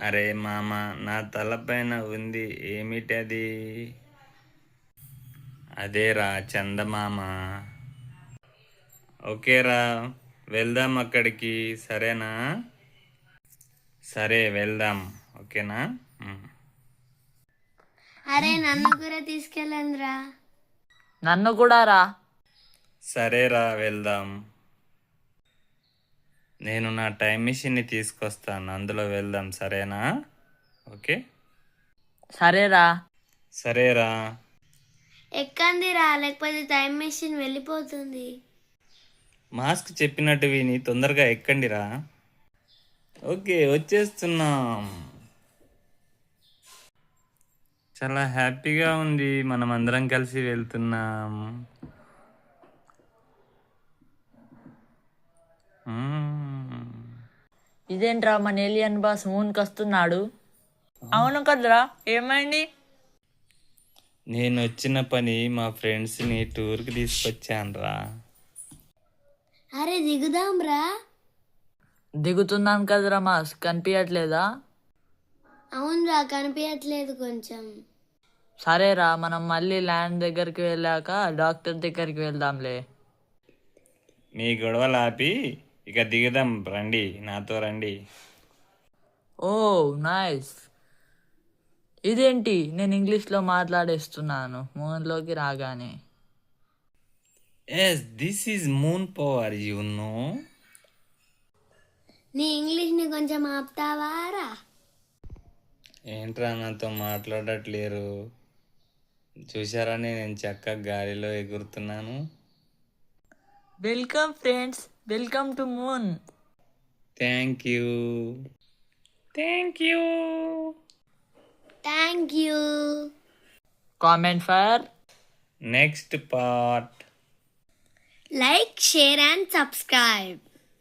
అరే మామ, నా తలపైన ఉంది ఏమిటది? అదేరా చందమామ. ఓకేరా, వెళ్దాం అక్కడికి, సరేనా? సరే వెళ్దాం, ఓకేనా? అరే నన్ను కూడా తీసుకెళ్ళండిరా. నన్ను కూడా రా. సరేరా వెళ్దాం. నేను నా టైం మిషన్ని తీసుకొస్తాను, అందులో వెళ్దాం, సరేనా? ఓకే సరేరా. సరేరా. ఎక్కండిరా, లేకపోతే టైం మెషిన్ వెళ్ళిపోతుంది. మాస్క్ చెప్పినట్టు విని తొందరగా ఎక్కండిరా. ఓకే, వచ్చేస్తున్నాం. చాలా హ్యాపీగా ఉంది, మనం అందరం కలిసి వెళ్తున్నాం. ఇదేంట్రా మన ఏలియన్ బాస్ మూన్కి వస్తున్నాడు? అవును కదరా, ఏమైంది? నేను వచ్చిన పని మా ఫ్రెండ్స్ని టూర్కి తీసుకొచ్చానురా. అరే దిగుదాంరా. దిగుతున్నాను కదరా మాస్, కనిపించట్లేదా? అవునరా, కనిపించట్లేదు కొంచెం. సరేరా, మనం మళ్ళీ ల్యాండ్ దగ్గరికి వెళ్ళాక డాక్టర్ దగ్గరికి వెళ్దాంలే. మీ గొడవలు ఆపి ఇక దిగుదాం, రండి, నాతో రండి. Oh nice. ఇదేంటి, నేను ఇంగ్లీష్లో మాట్లాడేస్తున్నాను మూన్లోకి రాగానే. Yes, this is moon power, you know. నీ ఇంగ్లీష్ని కొంచెం ఆపుతావారా? ఏంట్రా నాతో మాట్లాడట్లేరు? చూసారని నేను చక్కగా గాలిలో ఎగురుతున్నాను. Welcome friends, welcome to moon. Thank you. Thank you. Thank you. Comment for next part. Like, share and subscribe.